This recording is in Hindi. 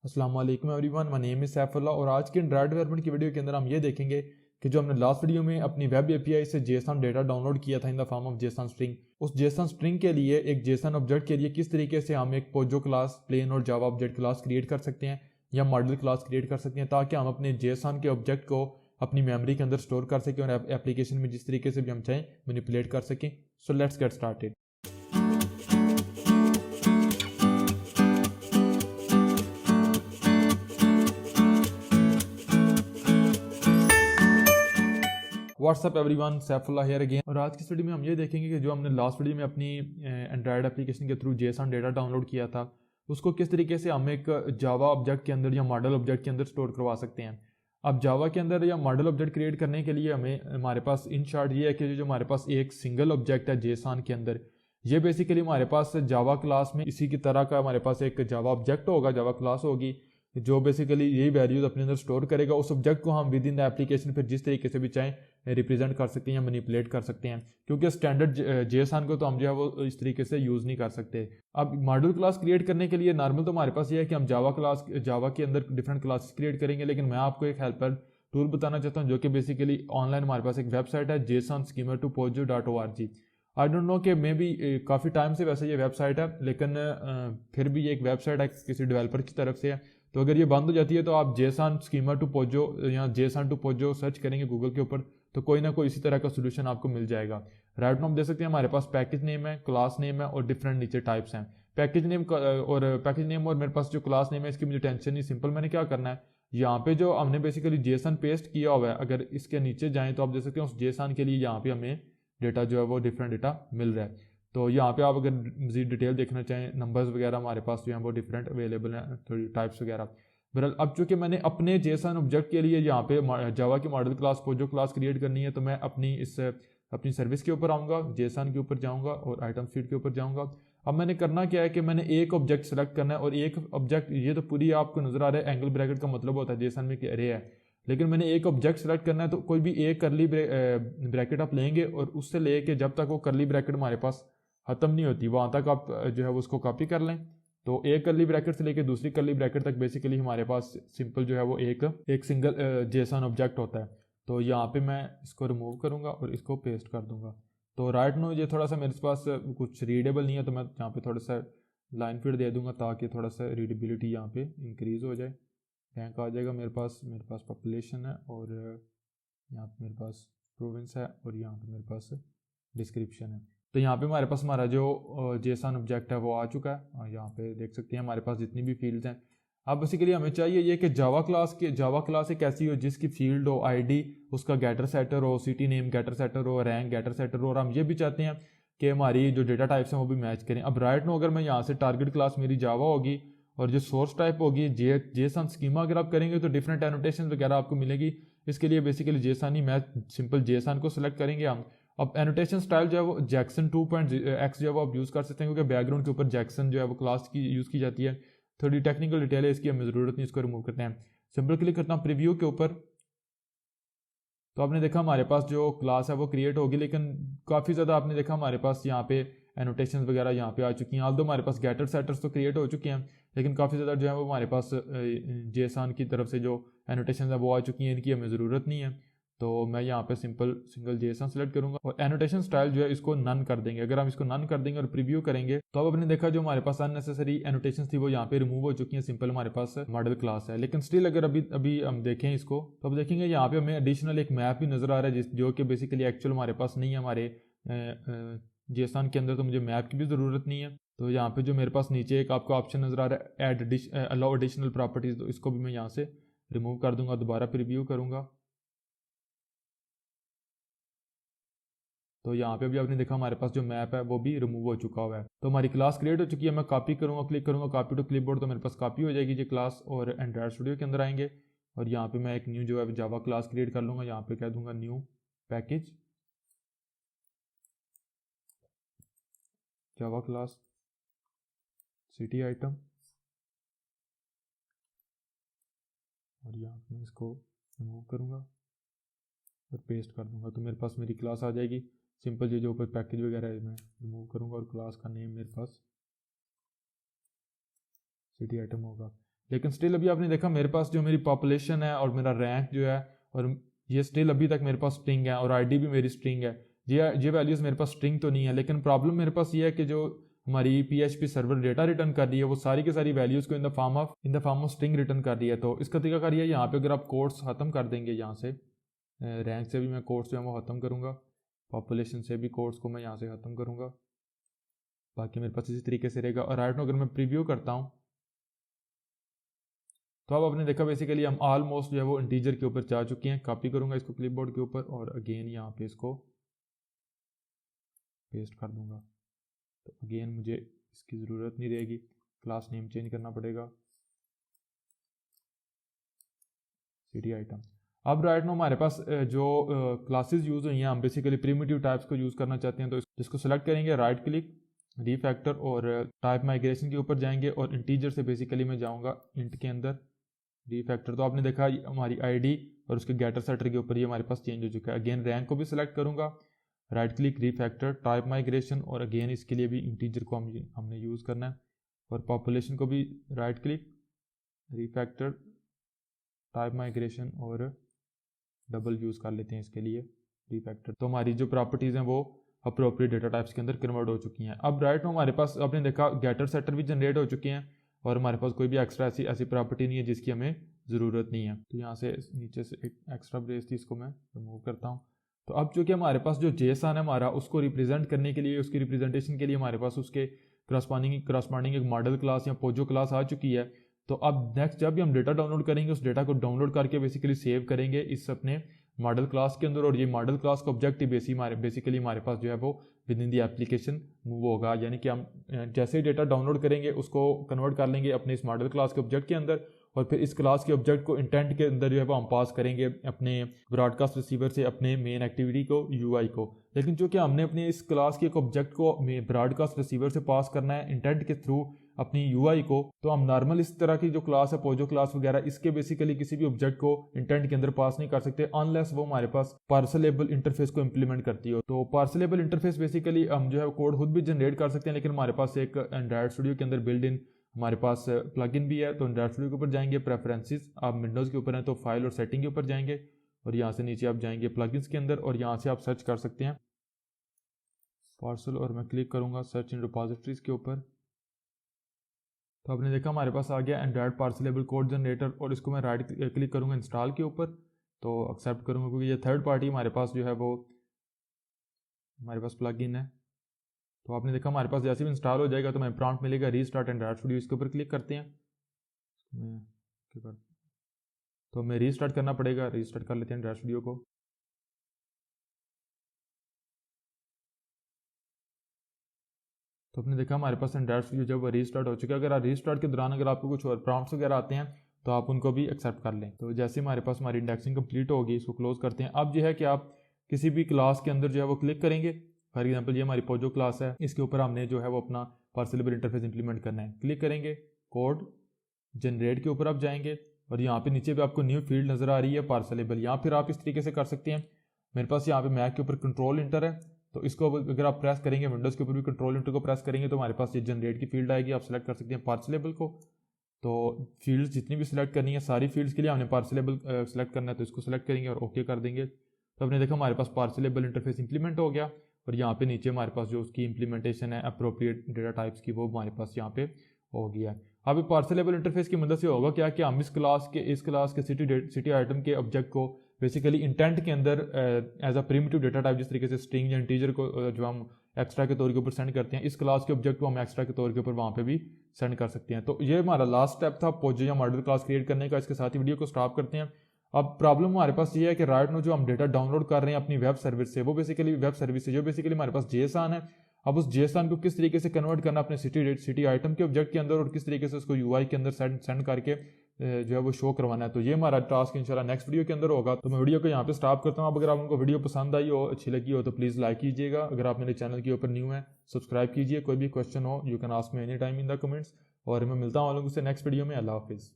अस्सलाम वालेकुम everyone, my name is Saifullah और आज के एंड्रॉइड डेवलपमेंट की वीडियो के अंदर हम ये देखेंगे कि जो हमने लास्ट वीडियो में अपनी वेब एपीआई से जेसन डेटा डाउनलोड किया था in the form of Jason string, उस जेसन स्ट्रिंग के लिए एक जेसन ऑब्जेक्ट के लिए किस तरीके से हम एक पोजो क्लास, प्लेन और जावा ऑब्जेक्ट क्लास क्रिएट कर सकते हैं या मॉडल क्लास क्रिएट कर सकते हैं ताकि हम अपने जेसन के ऑब्जेक्ट को अपनी मेमोरी के अंदर स्टोर कर सकें और एप्लीकेशन में जिस तरीके से भी हम चाहें मैनिपुलेट कर सकें। So let's get started. WhatsApp everyone, Saifullah here again. और आज की इस वीडियो में हम ये देखेंगे कि जो हमने लास्ट वीडियो में अपनी एंड्रॉयड एप्लीकेशन के थ्रू जेसन डेटा डाउनलोड किया था उसको किस तरीके से हम एक जावा ऑब्जेक्ट के अंदर या मॉडल ऑब्जेक्ट के अंदर स्टोर करवा सकते हैं। अब जावा के अंदर या मॉडल ऑब्जेक्ट क्रिएट करने के लिए हमारे पास इन शॉर्ट ये है कि जो हमारे पास एक सिंगल ऑब्जेक्ट है जेसन के अंदर, ये बेसिकली हमारे पास जावा क्लास में इसी की तरह का हमारे पास एक जावा ऑब्जेक्ट होगा, जावा क्लास होगी जो बेसिकली यही वैल्यूज अपने अंदर स्टोर करेगा। उस ऑब्जेक्ट को हम विद इन द एप्लीकेशन फिर जिस तरीके से भी चाहें रिप्रेजेंट कर सकते हैं या मैनिपुलेट कर सकते हैं, क्योंकि स्टैंडर्ड जेसन को तो हम जो है वो इस तरीके से यूज़ नहीं कर सकते। अब मॉड्यूल क्लास क्रिएट करने के लिए नॉर्मल तो हमारे पास ये है कि हम जावा के अंदर डिफरेंट क्लासेस क्रिएट करेंगे, लेकिन मैं आपको एक हेल्पर टूल बताना चाहता हूँ जो कि बेसिकली ऑनलाइन हमारे पास एक वेबसाइट है JSON-Schema2Pojo.org। आई डोंट नो कि मे भी काफ़ी टाइम से वैसे ये वेबसाइट है, लेकिन फिर भी ये एक वेबसाइट है किसी डेवलपर की तरफ से है, तो अगर ये बंद हो जाती है तो आप जेसन स्कीमा टू पोजो या जेसन टू पोजो सर्च करेंगे गूगल के ऊपर तो कोई ना कोई इसी तरह का सोल्यूशन आपको मिल जाएगा। राइट नाउ हम देख सकते हैं हमारे पास पैकेज नेम है, क्लास नेम है और डिफरेंट नीचे टाइप्स हैं। पैकेज नेम और मेरे पास जो क्लास नेम है इसकी मुझे टेंशन नहीं, सिंपल मैंने क्या करना है, यहाँ पे जो हमने बेसिकली जेसन पेस्ट किया हुआ है अगर इसके नीचे जाएं तो आप देख सकते हैं उस जेसन के लिए यहाँ पे हमें डेटा जो है वो डिफरेंट डेटा मिल रहा है। तो यहाँ पे आप अगर मजीद डिटेल देखना चाहें, नंबर्स वगैरह हमारे पास जो है वो डिफरेंट अवेलेबल हैं, थोड़ी टाइप्स वगैरह। बहरहाल अब चूंकि मैंने अपने जेसन ऑब्जेक्ट के लिए यहाँ पे जावा की model class Pozzo class create करनी है, तो मैं अपनी सर्विस के ऊपर आऊँगा, जेसन के ऊपर जाऊँगा और आइटम शीट के ऊपर जाऊँगा। अब मैंने करना क्या है कि मैंने एक ऑब्जेक्ट सेलेक्ट करना है और एक ऑब्जेक्ट, ये तो पूरी आपको नजर आ रहा है एंगल ब्रैकेट का मतलब होता है जेसन में कि अरे है, लेकिन मैंने एक ऑब्जेक्ट सेलेक्ट करना है तो कोई भी एक करली ब्रैकेट आप लेंगे और उससे लेके जब तक वो करली ब्रैकेट हमारे पास खत्म नहीं होती वहां तक आप जो है उसको कॉपी कर लें। तो एक करली ब्रैकेट से लेके दूसरी करली ब्रैकेट तक बेसिकली हमारे पास सिंपल जो है वो एक सिंगल जेसन ऑब्जेक्ट होता है। तो यहाँ पे मैं इसको रिमूव करूँगा और इसको पेस्ट कर दूंगा। तो राइट नो ये थोड़ा सा मेरे पास कुछ रीडेबल नहीं है, तो मैं यहाँ पे थोड़ा सा लाइन फीड दे दूंगा ताकि थोड़ा सा रीडेबिलिटी यहाँ पे इंक्रीज हो जाए। रैंक आ जाएगा मेरे पास पॉपुलेशन है और यहाँ पे मेरे पास प्रोविंस है और यहाँ पे मेरे पास डिस्क्रिप्शन है। तो यहाँ पे हमारे पास हमारा जो जेसन ऑब्जेक्ट है वो आ चुका है और यहाँ पे देख सकते हैं हमारे पास जितनी भी फील्ड्स हैं। अब बेसिकली हमें चाहिए ये कि जावा क्लास एक ऐसी हो जिसकी फील्ड हो, आईडी उसका गेटर सेटर हो, सिटी नेम गेटर सेटर हो, रैंक गेटर सेटर हो, और हम ये भी चाहते हैं कि हमारी जो डेटा टाइप्स हैं वो भी मैच करें। अब राइट नो अगर मैं यहाँ से टारगेट क्लास मेरी जावा होगी और जो सोर्स टाइप होगी जेसन स्कीमा अगर आप करेंगे तो डिफरेंट एनोटेशन वगैरह आपको मिलेगी। इसके लिए बेसिकली जेसन ही मैच, सिंपल जेसन को सिलेक्ट करेंगे हम। अब एनोटेशन स्टाइल जो है वो जैक्सन 2.x जो है वो आप यूज़ कर सकते हैं क्योंकि बैकग्राउंड के ऊपर जैक्सन जो है वो क्लास की यूज़ की जाती है। थोड़ी टेक्निकल डिटेल है इसकी, हमें ज़रूरत नहीं, इसको रिमूव करते हैं। सिंपल क्लिक करता हूँ प्रीव्यू के ऊपर, तो आपने देखा हमारे पास जो क्लास है वो क्रिएट होगी, लेकिन काफ़ी ज़्यादा आपने देखा हमारे पास यहाँ पे एनोटेशन वगैरह यहाँ पे आ चुकी हैं। आल्दो हमारे पास गेटर सेटर्स तो क्रिएट हो चुके हैं, लेकिन काफ़ी ज़्यादा जो है वो हमारे पास जेसन की तरफ से जो एनोटेशन है वो आ चुकी हैं, इनकी हमें ज़रूरत नहीं है। तो मैं यहाँ पे सिंगल जेसन सेलेक्ट करूंगा और एनोटेशन स्टाइल जो है इसको नन कर देंगे। अगर हम इसको नन कर देंगे और प्रीव्यू करेंगे तो अब आपने देखा जो हमारे पास अननेसेसरी एनोटेशन थी वो यहाँ पे रिमूव हो चुकी हैं। सिंपल हमारे पास मॉडल क्लास है, लेकिन स्टिल अगर अभी हम देखें इसको तो अब देखेंगे यहाँ पे हमें एडिशनल एक मैप भी नजर आ रहा है जो कि बेसिकली एक्चुअल हमारे पास नहीं है। हमारे जेसन के अंदर तो मुझे मैप की भी ज़रूरत नहीं है। तो यहाँ पे जो मेरे पास नीचे एक आपको ऑप्शन नजर आ रहा है अलाउ एडिशनल प्रॉपर्टीज, तो इसको भी मैं यहाँ से रिमूव कर दूंगा, दोबारा प्रीव्यू करूंगा। तो यहाँ पे भी आपने देखा हमारे पास जो मैप है वो भी रिमूव हो चुका हुआ है। तो हमारी क्लास क्रिएट हो चुकी है। मैं कॉपी करूँगा, क्लिक करूँगा कॉपी टू क्लिपबोर्ड, तो मेरे पास कॉपी हो जाएगी ये क्लास और एंड्रॉइड स्टूडियो के अंदर आएंगे और यहाँ पे मैं एक न्यू जो है जावा क्लास क्रिएट कर लूँगा। यहाँ पे कह दूँगा new package Java class city item और यहाँ पे मैं इसको रिमूव करूँगा और पेस्ट कर दूँगा, तो मेरे पास मेरी क्लास आ जाएगी। सिंपल ये जो ऊपर पैकेज वगैरह है मैं रिमूव करूँगा और क्लास का नेम मेरे पास सिटी आइटम होगा। लेकिन स्टिल अभी आपने देखा मेरे पास जो मेरी पॉपुलेशन है और मेरा रैंक जो है, और ये स्टिल अभी तक मेरे पास स्ट्रिंग है और आईडी भी मेरी स्ट्रिंग है। ये वैल्यूज़ मेरे पास स्ट्रिंग तो नहीं है, लेकिन प्रॉब्लम मेरे पास ये है कि जो हमारी PHP सर्वर डेटा रिटर्न कर रही है वो सारी की सारी वैल्यूज़ को in the form of string return कर रही है। तो इसका तरीका करिए, यहाँ पे अगर आप कोड्स ख़त्म कर देंगे, यहाँ से रैंक से भी मैं कोड्स जो है वो ख़त्म करूँगा, पॉपुलेशन से भी कोड्स को मैं यहाँ से ख़त्म करूँगा, बाकी मेरे पास इसी तरीके से रहेगा। और राइट नाउ अगर मैं प्रीव्यू करता हूँ तो अब आपने देखा बेसिकली हम ऑलमोस्ट जो है वो इंटीजर के ऊपर जा चुके हैं। कॉपी करूँगा इसको क्लिपबोर्ड के ऊपर और अगेन यहाँ पे इसको पेस्ट कर दूँगा। तो अगेन मुझे इसकी ज़रूरत नहीं रहेगी, क्लास नेम चेंज करना पड़ेगा, सिटी आइटम। अब राइट नाउ हमारे पास जो क्लासेस यूज़ हुई हैं, हम बेसिकली प्रिमिटिव टाइप्स को यूज़ करना चाहते हैं। तो इसको सेलेक्ट करेंगे, राइट क्लिक, रीफैक्टर और टाइप माइग्रेशन के ऊपर जाएंगे और इंटीजर से बेसिकली मैं जाऊँगा इंट के अंदर रीफैक्टर। तो आपने देखा हमारी आईडी और उसके गेटर सेटर के ऊपर ये हमारे पास चेंज हो चुका है। अगेन रैंक को भी सिलेक्ट करूँगा, राइट क्लिक, रीफैक्टर, टाइप माइग्रेशन, और अगेन इसके लिए भी इंटीजर को हमने यूज़ करना है। और पॉपुलेशन को भी राइट क्लिक, रीफैक्टर, टाइप माइग्रेशन और डबल यूज़ कर लेते हैं इसके लिए रीफैक्टर। तो हमारी जो प्रॉपर्टीज़ हैं वो अप्रोप्रिएट डेटा टाइप्स के अंदर कन्वर्ट हो चुकी हैं। अब राइट नाउ हमारे पास आपने देखा गेटर सेटर भी जनरेट हो चुके हैं और हमारे पास कोई भी एक्स्ट्रा ऐसी प्रॉपर्टी नहीं है जिसकी हमें ज़रूरत नहीं है। तो यहाँ से नीचे से एक एक्स्ट्रा ब्रेस थी, इसको मैं रिमूव करता हूँ। तो अब चूँकि हमारे पास जो JSON है हमारा, उसको रिप्रेजेंट करने के लिए, उसकी रिप्रेजेंटेशन के लिए हमारे पास उसके करस्पॉन्डिंग एक मॉडल क्लास या पोजो क्लास आ चुकी है। तो अब नेक्स्ट जब भी हम डेटा डाउनलोड करेंगे, उस डेटा को डाउनलोड करके बेसिकली सेव करेंगे इस अपने मॉडल क्लास के अंदर, और ये मॉडल क्लास का ऑब्जेक्टिव बेसिकली हमारे पास जो है वो with in the application move होगा। यानी कि हम जैसे ही डेटा डाउनलोड करेंगे उसको कन्वर्ट कर लेंगे अपने इस मॉडल क्लास के ऑब्जेक्ट के अंदर, और फिर इस क्लास के ऑब्जेक्ट को इंटेंट के अंदर जो है वो हम पास करेंगे अपने ब्रॉडकास्ट रिसीवर से अपने मेन एक्टिविटी को, UI को। लेकिन चूँकि हमने अपने इस क्लास के एक ऑब्जेक्ट को ब्रॉडकास्ट रिसीवर से पास करना है इंटेंट के थ्रू अपनी UI को, तो हम नॉर्मल इस तरह की जो क्लास है, पोजो क्लास वगैरह, इसके बेसिकली किसी भी ऑब्जेक्ट को इंटेंट के अंदर पास नहीं कर सकते अनलेस वो हमारे पास पार्सलेबल इंटरफेस को इंप्लीमेंट करती हो। तो पार्सलेबल इंटरफेस बेसिकली हम जो है कोड खुद भी जनरेट कर सकते हैं, लेकिन हमारे पास एक एंड्रॉइड स्टूडियो के अंदर बिल्ड इन हमारे पास प्लगइन भी है। तो एंड्रॉइड स्टूडियो के ऊपर जाएंगे, प्रेफरेंसेस, आप विंडोज़ के ऊपर हैं तो फाइल और सेटिंग के ऊपर जाएंगे और यहाँ से नीचे आप जाएंगे प्लगइन्स के अंदर और यहाँ से आप सर्च कर सकते हैं पार्सल, और मैं क्लिक करूँगा सर्च इन रिपॉजिटरीज के ऊपर। तो आपने देखा हमारे पास आ गया एंड्रॉइड पार्सलेबल कोड जनरेटर, और इसको मैं राइट क्लिक करूँगा इंस्टॉल के ऊपर, तो एक्सेप्ट करूँगा क्योंकि ये थर्ड पार्टी हमारे पास जो है वो हमारे पास प्लगइन है। तो आपने देखा हमारे पास जैसे भी इंस्टॉल हो जाएगा तो हमें प्रॉम्प्ट मिलेगा रीस्टार्ट एंड्रॉइड स्टूडियो, इसके ऊपर क्लिक करते हैं। तो हमें रीस्टार्ट करना पड़ेगा, रीस्टार्ट कर लेते हैं एंड्रॉइड स्टूडियो को। तो आपने देखा हमारे पास एंड्रॉइड स्टूडियो जब वो रीस्टार्ट हो चुका है। अगर आप रीस्टार्ट के दौरान अगर आपको कुछ और प्रॉम्प्ट्स वगैरह आते हैं तो आप उनको भी एक्सेप्ट कर लें। तो जैसे हमारे पास हमारी इंडेक्सिंग कंप्लीट होगी, इसको क्लोज करते हैं। अब जो है कि आप किसी भी क्लास के अंदर जो है वो क्लिक करेंगे, फॉर एग्जाम्पल ये हमारी पोजो क्लास है, इसके ऊपर हमने जो है वो अपना पार्सलेबल इंटरफेस इंप्लीमेंट करना है। क्लिक करेंगे, कोड जनरेट के ऊपर आप जाएंगे और यहाँ पे नीचे भी आपको न्यू फील्ड नजर आ रही है पार्सलेबल, या फिर आप इस तरीके से कर सकते हैं। मेरे पास यहाँ पे मैक के ऊपर कंट्रोल इंटर है, तो इसको अगर आप प्रेस करेंगे, विंडोज़ के ऊपर भी कंट्रोल इंटर को प्रेस करेंगे तो हमारे पास ये जनरेट की फील्ड आएगी। आप सेलेक्ट कर सकते हैं पार्सलेबल को। तो फील्ड्स जितनी भी सिलेक्ट करनी है, सारी फील्ड्स के लिए हमने पार्सलेबल सेलेक्ट करना है, तो इसको सेलेक्ट करेंगे और ओके कर देंगे। तो आपने देखा हमारे पास पार्सलेबल इंटरफेस इंप्लीमेंट हो गया, और यहाँ पे नीचे हमारे पास जो उसकी इंप्लीमेंटेशन है अप्रोप्रिएट डेटा टाइप्स की, वो हमारे पास यहाँ पे हो गया है। अब पार्सलेबल इंटरफेस की मदद से होगा क्या कि हम इस क्लास के सिटी आइटम के ऑब्जेक्ट को बेसिकली इंटेंट के अंदर as a primitive data type, जिस तरीके से स्ट्रिंग या इंटीजर को जो हम एक्स्ट्रा के तौर के ऊपर सेंड करते हैं, इस क्लास के ऑब्जेक्ट को हम एक्स्ट्रा के तौर के ऊपर वहाँ पे भी सेंड कर सकते हैं। तो ये हमारा लास्ट स्टेप था पोजो या मॉडल क्लास क्रिएट करने का। इसके साथ ही वीडियो को स्टॉप करते हैं। अब प्रॉब्लम हमारे पास ये है कि राइट नो जो हम डेटा डाउनलोड कर रहे हैं अपनी वेब सर्विस से, वो बेसिकली वेब सर्विस से जो बेसिकली हमारे पास JSON है, अब उस JSON को किस तरीके से कन्वर्ट करना अपने सिटी आइटम के ऑब्जेक्ट के अंदर और किस तरीके से उसको UI के अंदर सेंड करके जो है वो शो करवाना है। तो ये हमारा टास्क इंशाल्लाह नेक्स्ट वीडियो के अंदर होगा। तो मैं वीडियो को यहाँ पे स्टॉप करता हूँ। अब अगर आपको वीडियो पसंद आई हो, अच्छी लगी हो, तो प्लीज़ लाइक कीजिएगा। अगर आप मेरे चैनल के ऊपर न्यू है, सब्सक्राइब कीजिए। कोई भी क्वेश्चन हो, you can ask me any time in the comments. और मैं मिलता हूँ आप लोगों से नेक्स्ट वीडियो में। अल्लाह हाफिज़।